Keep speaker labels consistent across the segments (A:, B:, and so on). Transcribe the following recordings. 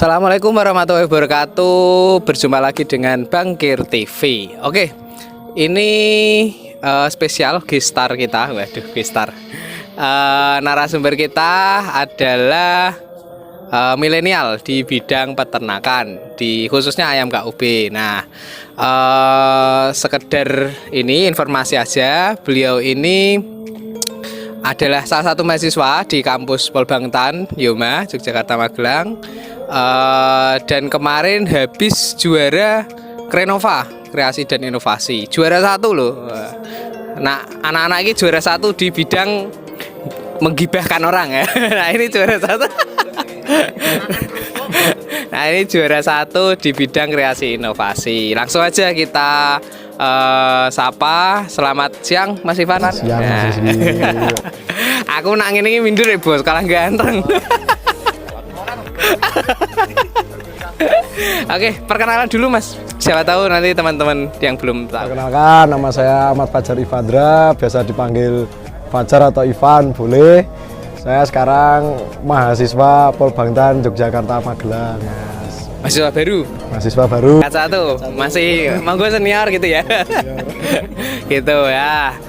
A: Assalamualaikum warahmatullahi wabarakatuh. Berjumpa lagi dengan Bangkir TV. Oke, ini spesial guest star kita. Waduh, guest star. Narasumber kita adalah milenial di bidang peternakan, khususnya ayam KUB. Nah, sekedar ini informasi aja. Beliau ini adalah salah satu mahasiswa di kampus Polbangtan, Yoma, Yogyakarta, Magelang. Dan kemarin habis juara Krenova, kreasi dan inovasi, juara 1 loh. Nah, anak-anak ini juara 1 di bidang menggibahkan orang ya. Nah, ini juara 1. Nah, ini juara 1 di bidang kreasi inovasi. Langsung aja kita sapa. Selamat siang Mas Ivan.
B: Siang,
A: nah. Aku nak ngene iki minder ya bos, kalah ganteng. Oke, perkenalan dulu Mas. Siapa tahu nanti teman-teman yang belum tahu.
B: Perkenalkan, nama saya Ahmad Fajar Ifandra, biasa dipanggil Fajar atau Ivan, boleh. Saya sekarang mahasiswa Polbangtan, Yogyakarta, Magelang.
A: Mahasiswa baru.
B: Mahasiswa baru.
A: K1, masih monggo senior gitu ya. Gitu ya.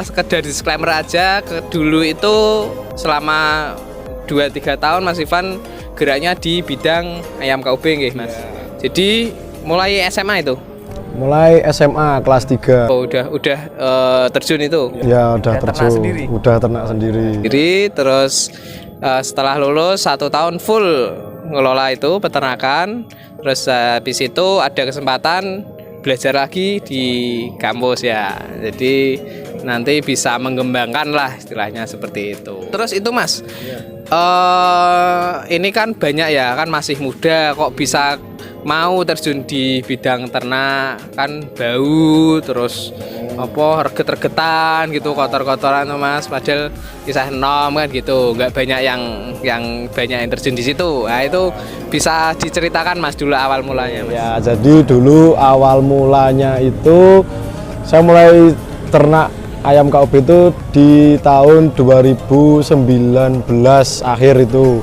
A: Sekedar disclaimer aja, dulu itu selama 2-3 tahun Mas Ivan geraknya di bidang ayam KUB nggih Mas. Jadi mulai SMA itu.
B: Mulai SMA kelas 3.
A: Oh, udah terjun itu.
B: Ya, udah terjun.
A: Sendiri.
B: Udah ternak sendiri.
A: Jadi terus setelah lulus 1 tahun full ngelola itu peternakan. Terus habis itu ada kesempatan belajar lagi di kampus ya. Jadi nanti bisa mengembangkan lah istilahnya seperti itu. Terus itu Mas, ini kan banyak ya, kan masih muda kok bisa mau terjun di bidang ternak, kan bau terus apa reget-regetan gitu, kotor-kotoran tuh Mas, padahal kisah nom kan gitu, nggak banyak yang banyak yang terjun di situ. Nah itu bisa diceritakan Mas dulu awal mulanya Mas.
B: Ya, jadi dulu awal mulanya itu saya mulai ternak ayam KUB itu di tahun 2019 akhir itu.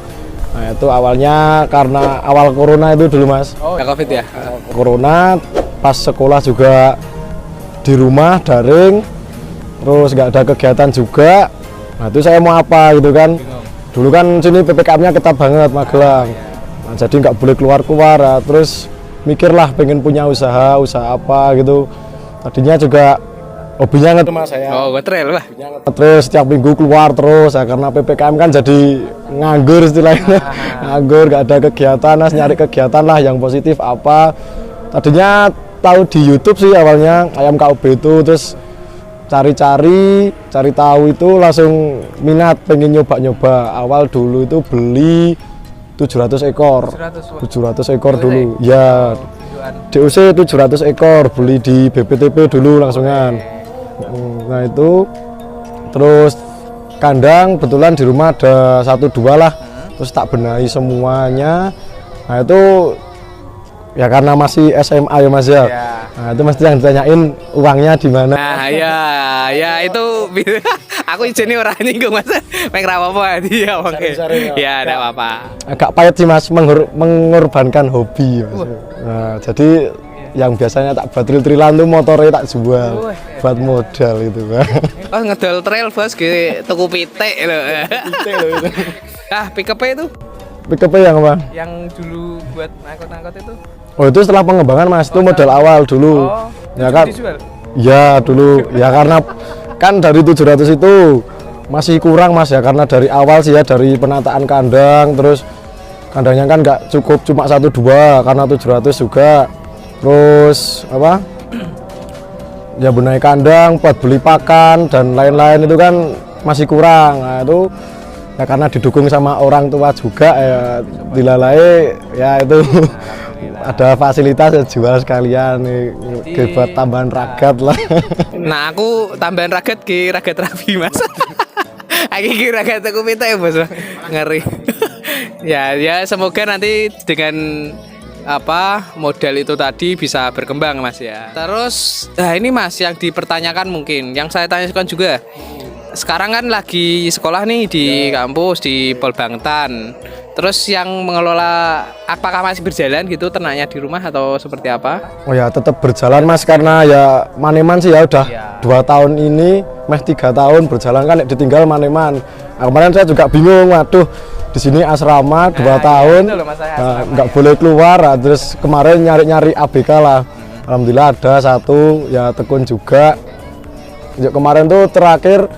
B: Nah, itu awalnya karena awal corona itu dulu Mas.
A: Oh, ya COVID ya.
B: Corona, pas sekolah juga di rumah daring, terus nggak ada kegiatan juga. Nah itu saya mau apa gitu kan. Dulu kan sini PPKM-nya ketat banget Magelang. Nah, jadi nggak boleh keluar-keluar. Nah, terus mikirlah pengen punya usaha apa gitu. Tadinya juga hobinya ngetril Mas saya.
A: Oh, ngetril lah.
B: Terus setiap minggu keluar terus ya, karena PPKM kan jadi nganggur istilahnya. Nganggur, nggak ada kegiatan, Mas nyari kegiatan lah yang positif apa. Tadinya tahu di YouTube sih awalnya ayam KUB itu, terus cari tahu itu langsung minat pengen nyoba. Awal dulu itu beli 700 ekor. 700 ekor dulu. Ya. DUC 700 ekor beli di BPTP dulu langsungan. Nah itu terus kandang kebetulan di rumah ada 1-2 lah, terus tak benahi semuanya. Nah itu ya karena masih SMA ya Mas ya. Nah itu mesti yang ditanyain uangnya di mana.
A: Nah ya itu aku izin orang nyinggung Mas. Pengen apa-apa dia oke. Ya enggak apa-apa.
B: Agak pahit sih Mas, mengorbankan hobi Mas. Nah jadi yang biasanya tak buat trilan tuh motornya tak jual buat modal itu.
A: Oh ngedol trail bos ke tuku pitik loh. Ah pickup itu?
B: Pickup yang apa?
A: Yang dulu buat angkot-angkot itu?
B: Oh itu setelah pengembangan Mas, itu modal awal dulu.
A: Oh,
B: ya kan?
A: Dijual?
B: Ya dulu, ya karena kan dari 700 itu masih kurang Mas ya, karena dari awal sih ya, dari penataan kandang, terus kandangnya kan nggak cukup cuma 1-2 karena 700 juga. Terus apa ya benahi kandang buat beli pakan dan lain-lain itu kan masih kurang. Nah itu ya karena didukung sama orang tua juga ya, dilalai ya itu ada fasilitas ya, jual sekalian nih buat tambahan ragat lah.
A: Nah aku tambahan ragat rapi Mas. Aku ragat aku minta ya bos, ngeri. Ya semoga nanti dengan apa model itu tadi bisa berkembang Mas ya. Terus nah ini Mas yang dipertanyakan mungkin yang saya tanyakan juga, sekarang kan lagi sekolah nih di kampus di Polbangtan. Terus yang mengelola apakah masih berjalan gitu ternaknya di rumah atau seperti apa?
B: Oh ya tetap berjalan Mas, karena ya Maneman sih ya udah 2 tahun ini, 3 tahun berjalan kan ditinggal Maneman. Nah, kemarin saya juga bingung, waduh di sini asrama 2 tahun,
A: itu loh, Mas, saya asrama,
B: nggak boleh keluar. Nah, terus kemarin nyari-nyari ABK lah, alhamdulillah ada satu, ya tekun juga. Ya, kemarin tuh terakhir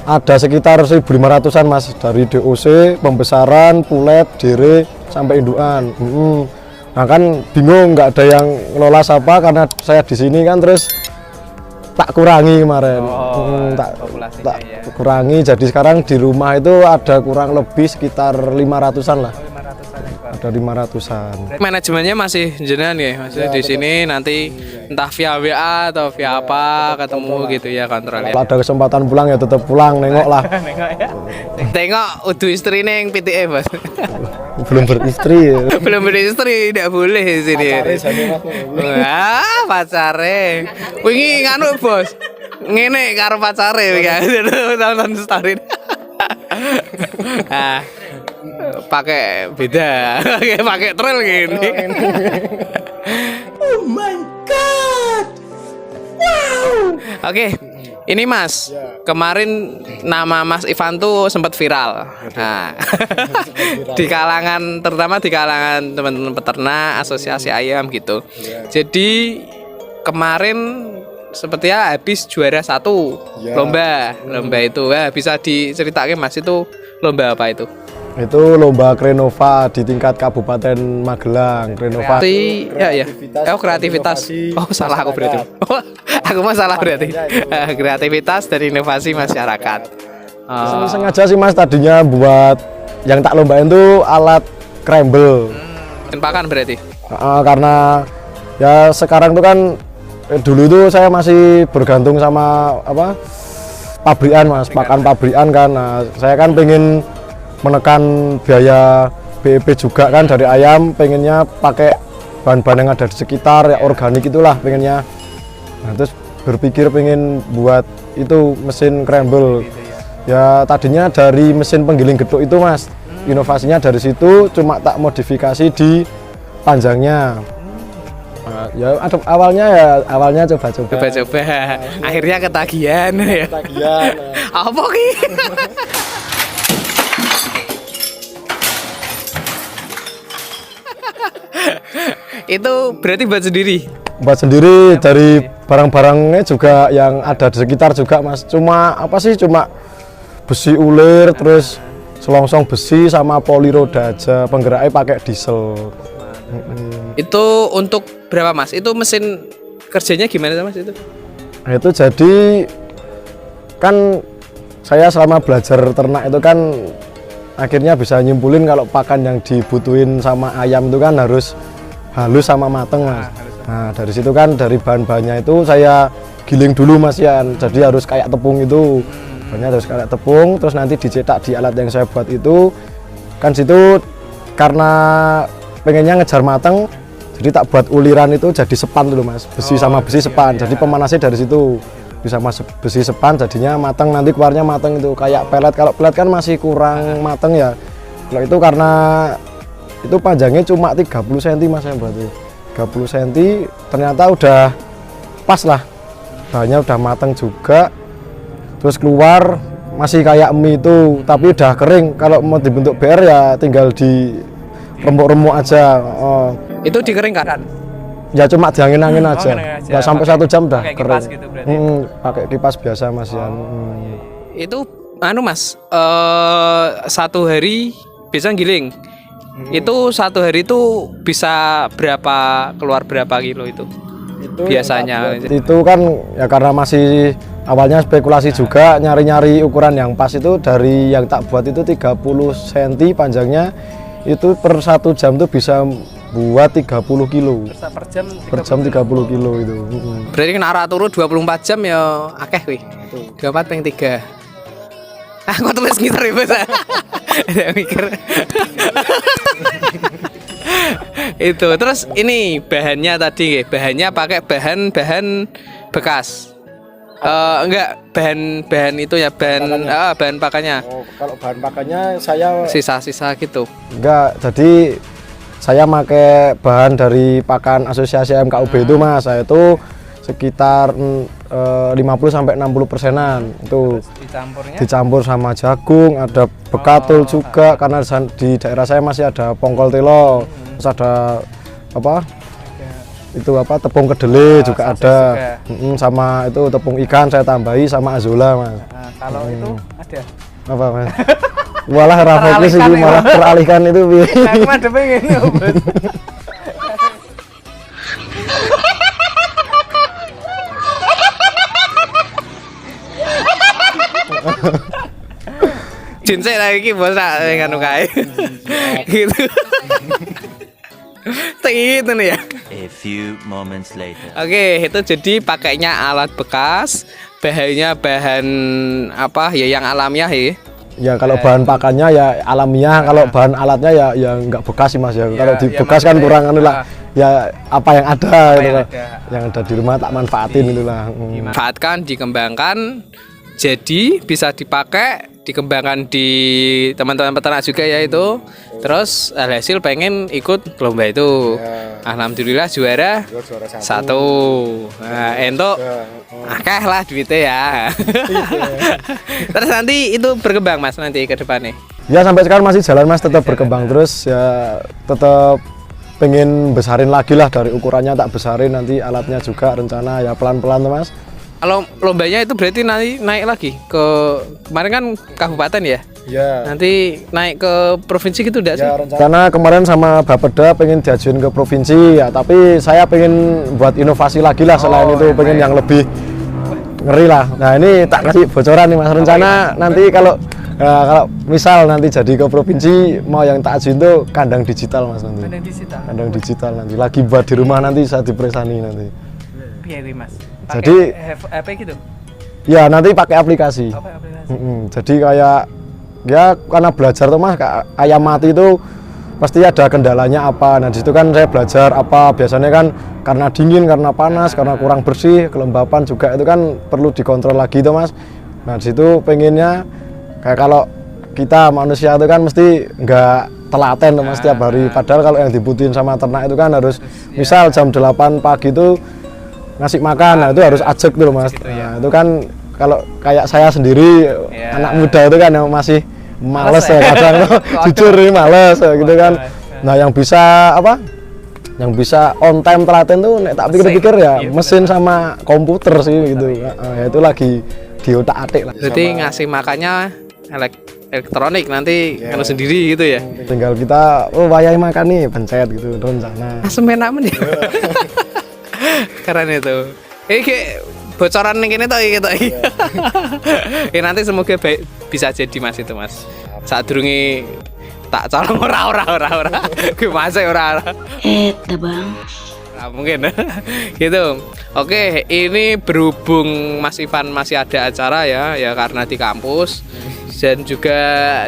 B: ada sekitar 1.500-an Mas, dari DOC, pembesaran, pulet, dere, sampai indukan. Nah kan bingung, nggak ada yang ngelola siapa karena saya di sini kan, terus tak kurangi kemarin. Tak kurangi, jadi sekarang di rumah itu ada kurang lebih sekitar 500-an lah. Ada 500-an.
A: Manajemennya masih jenengan ya, maksudnya di sini nanti entah via WA atau via apa ketemu gitu ya kontrolnya.
B: Kalau ada kesempatan pulang ya tetap pulang, nengok lah.
A: Nengok ya. Tengok udah istri neng PTE Mas.
B: Belum beristri.
A: Belum beristri, tidak boleh di sini. Wah, pacare. Wingi nganu bos. Ngene karo pacare wingi. Nonton story. Ah. Pakai beda, pakai trail gini. Oh my god, wow. Oke, ini Mas, kemarin nama Mas Ivan tuh sempat viral. Nah, di kalangan, terutama di kalangan teman-teman peternak, asosiasi ayam gitu. Jadi kemarin sepertinya habis juara 1 lomba itu. Bisa diceritakan Mas, itu lomba apa itu?
B: Itu lomba Krenova di tingkat Kabupaten Magelang. Krenova.
A: Kreativitas. Oh, salah aku berarti. Oh, aku mah salah berarti. Kreativitas dan inovasi masyarakat.
B: Sengaja sih Mas, tadinya buat yang tak lombain tuh alat crumble.
A: Pakan berarti.
B: Karena ya sekarang tuh kan dulu tuh saya masih bergantung sama apa? Pabrikan Mas, pakan pabrikan kan. Nah, saya kan pengen menekan biaya BEP juga kan dari ayam, pengennya pakai bahan-bahan yang ada di sekitar ya, organik itulah pengennya. Nah, terus berpikir pengen buat itu mesin crumble. Ya tadinya dari mesin penggiling getuk itu Mas, inovasinya dari situ, cuma tak modifikasi di panjangnya. Nah, ya awalnya coba-coba.
A: Akhirnya ketagihan ya. Apa ki? Itu berarti buat sendiri?
B: Buat sendiri, dari barang-barangnya juga yang ada di sekitar juga Mas. Cuma apa sih, cuma besi ulir, terus selongsong besi sama poli roda aja, penggeraknya pakai diesel.
A: Itu untuk berapa Mas? Itu mesin kerjanya gimana Mas itu?
B: Nah, itu jadi kan saya selama belajar ternak itu kan akhirnya bisa nyimpulin kalau pakan yang dibutuhin sama ayam itu kan harus halus sama mateng Mas. Nah dari situ kan, dari bahan-bahannya itu saya giling dulu Mas ya, jadi harus kayak tepung itu, bahannya harus kayak tepung, terus nanti dicetak di alat yang saya buat itu kan. Situ karena pengennya ngejar mateng, jadi tak buat uliran itu jadi sepan dulu Mas, besi sama besi sepan, jadi pemanasnya dari situ bisa masuk besi sepan, jadinya mateng, nanti keluarnya mateng itu kayak pelet. Kalau pelet kan masih kurang mateng ya. Kalau itu karena itu panjangnya cuma 30 cm Mas ya, berarti 30 cm ternyata udah pas lah, bahannya udah mateng juga, terus keluar masih kayak mie itu, tapi udah kering. Kalau mau dibentuk BR ya tinggal di remuk-remuk aja.
A: Itu dikeringkan?
B: Ya cuma diangin-angin aja, nggak sampai 1 jam udah
A: pakai
B: kering.
A: Kipas gitu berarti?
B: Pakai kipas biasa Mas ya.
A: Itu anu Mas, 1 hari bisa giling. Itu 1 hari itu bisa keluar berapa kilo itu biasanya?
B: Itu kan ya karena masih awalnya spekulasi juga, nyari-nyari ukuran yang pas. Itu dari yang tak buat itu 30 cm panjangnya, itu per 1 jam tuh bisa buat 30 kilo. Per jam 30 kilo itu.
A: Berarti kena arah turu 24 jam ya akeh wih. 24 peng 3. Aku tulis gitar ya Mas. Ada mikir. Itu terus ini bahannya tadi, bahannya pakai bahan bekas. Enggak, bahan itu ya, bahan pakannya.
B: Oh, kalau bahan pakannya saya
A: Sisa-sisa gitu.
B: enggak, jadi saya pakai bahan dari pakan asosiasi MKUB itu Mas. Saya itu sekitar 50-60%-an itu
A: Dicampurnya
B: dicampur sama jagung, ada bekatul juga karena di daerah saya masih ada pongkol telo, terus ada apa itu tepung kedelai juga ada. Sama itu tepung ikan saya tambahi sama azola Mas.
A: kalau itu ada
B: Apa Mas? Walah ra fokus iki malah teralihkan itu piye.
A: aku ada pengen Bos. Cincin lagi bos tak nganu kae. Gitu. Itu nih ya.
C: A few moments later.
A: Oke, itu jadi pakainya alat bekas, bahannya bahan apa ya yang alamiah ya.
B: Ya kalau bahan pakannya ya alamiah, kalau bahan alatnya ya nggak bekas sih Mas ya. Kalau di
A: ya
B: bekas kan
A: maksudnya,
B: kurang anu lah. Ya apa yang ada gitu
A: yang
B: lah.
A: ada.
B: Yang ada di rumah tak manfaatin itu lah.
A: Dimanfaatkan, dikembangkan, jadi bisa dipakai, dikembangkan di teman-teman peternak juga ya itu. Terus alhasil pengen ikut lomba itu. Alhamdulillah juara satu. Nah, entuk akeh lah duitnya ya. Terus nanti itu berkembang Mas nanti ke depannya.
B: Ya sampai sekarang masih jalan Mas, tetap berkembang terus ya, tetap pengen besarin lagi lah, dari ukurannya tak besarin, nanti alatnya juga rencana ya pelan-pelan tuh Mas.
A: Kalau lombanya itu berarti nanti naik lagi ke kemarin kan kabupaten ya?
B: Ya.
A: Nanti naik ke provinsi gitu enggak sih?
B: Ya, karena kemarin sama Bapeda pengen diajuin ke provinsi ya, tapi saya pengen buat inovasi lagi lah selain itu, pengen yang lebih ngeri lah. Nah ini tak kasih bocoran nih Mas, rencana nanti kalau misal nanti jadi ke provinsi, mau yang tak ajuin tuh kandang digital Mas nanti. Kandang digital nanti lagi buat di rumah, nanti saya diperesani nanti.
A: Iya Mas.
B: Jadi
A: apa gitu?
B: ya nanti pakai aplikasi.
A: Aplikasi?
B: Jadi kayak ya karena belajar tuh Mas, ayam mati itu pasti ada kendalanya apa. Nah disitu kan saya belajar apa, biasanya kan karena dingin, karena panas, karena kurang bersih, kelembapan juga itu kan perlu dikontrol lagi tuh Mas. Nah disitu pengennya kayak kalau kita manusia itu kan mesti nggak telaten tuh Mas setiap hari. Padahal kalau yang dibutuhin sama ternak itu kan harus misal jam 8 pagi itu ngasih makan, nah itu harus ajak dulu Mas. Nah itu kan kalau kayak saya sendiri anak muda itu kan yang masih males ya kadang jujur nih males gitu kan. Nah yang bisa apa? Yang bisa on time telaten tuh nek tak pikir-pikir ya mesin sama komputer sih gitu. Ya itu lagi diotak-atik lah.
A: Jadi ngasih makannya elektronik nanti kalau sendiri gitu ya.
B: Tinggal kita wayahe makan nih pencet gitu rencana.
A: Semenak men ya. Keren itu. Kayak bocoran ning kene tok iki tok. Ya nanti semoga bisa jadi Mas itu Mas. Saat durunge tak colong ora. Gue masih ora.
D: Bang.
A: Nah, mungkin gitu. Oke, ini berhubung Mas Ivan masih ada acara ya karena di kampus dan juga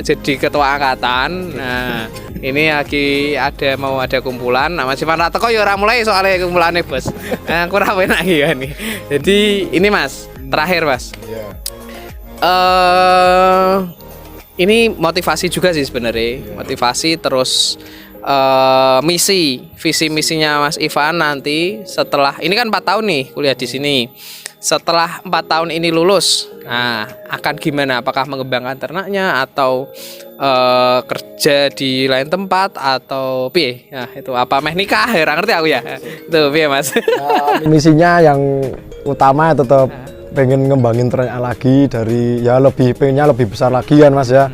A: jadi ketua angkatan. Nah, ini lagi ada kumpulan. Nah, Mas Ivan Rateko ya ora mulai soalnya kumpulannya, Bos. Nah, kurang enak ya nih. Jadi ini Mas, terakhir Mas. Ini motivasi juga sih sebenarnya. Motivasi terus visi misinya Mas Ivan nanti setelah ini kan 4 tahun nih kuliah di sini. Setelah 4 tahun ini lulus, nah akan gimana? Apakah mengembangkan ternaknya atau kerja di lain tempat atau piye? Nah itu apa meh nikah? Ya ngerti aku ya. Itu piye Mas?
B: Misinya yang utama tetap pengen ngembangin ternak lagi dari ya pengennya lebih besar lagi kan Mas ya.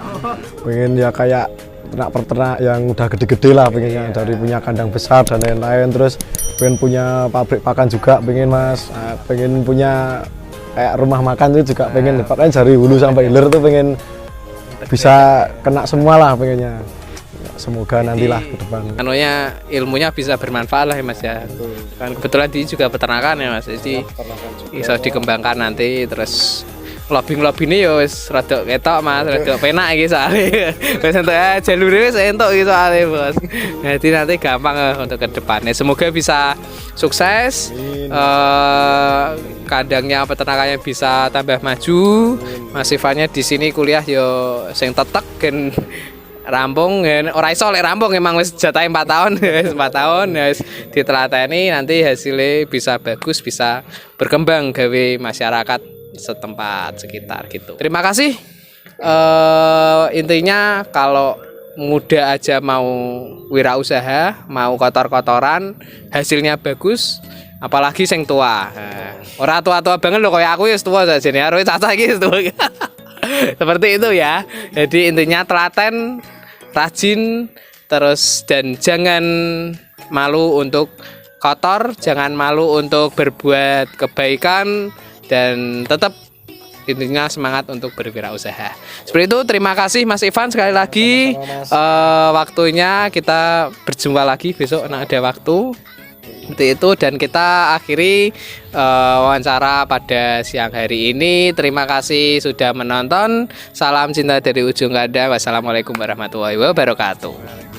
B: Pengen ya kayak ternak yang udah gede-gede lah pengennya, dari punya kandang besar dan lain-lain. Terus pengen punya pabrik pakan juga pengen Mas. Nah, pengen punya kayak rumah makan itu juga pengen. Pokoknya dari hulu sampai hilir tuh pengen bisa kena semua lah pengennya. Semoga nantilah ke depan.
A: Anunya ilmunya bisa bermanfaat lah ya Mas ya. Kan kebetulan dia juga peternakan ya Mas. Jadi bisa dikembangkan nanti. Terus lobbying ya wis rada ketok Mas, rada penak iki soalnya. Wis entuk jalure wis entuk iki soalnya Bos. Jadi nanti gampang untuk ke depannya. Semoga bisa sukses. kandangnya peternakannya bisa tambah maju. Mas Ivannya di sini kuliah yo sing tetek gen rampung gen ora iso lek rampung emang wis jatahe 4 tahun. Wis 4 tahun wis ditelateni nanti hasilnya bisa bagus, bisa berkembang gawe masyarakat setempat sekitar gitu. Terima kasih. Intinya kalau muda aja mau wirausaha, mau kotor-kotoran, hasilnya bagus, apalagi sing tua. Ora tua-tua banget loh kayak aku ya tua saja nih, harus caca iki tua. Seperti itu ya. Jadi intinya telaten, rajin, terus dan jangan malu untuk kotor, jangan malu untuk berbuat kebaikan dan tetap intinya semangat untuk berwirausaha. Seperti itu, terima kasih Mas Ivan sekali lagi. Waktunya kita berjumpa lagi besok ada waktu. Seperti itu dan kita akhiri wawancara pada siang hari ini. Terima kasih sudah menonton. Salam cinta dari ujung kandang. Wassalamualaikum warahmatullahi wabarakatuh.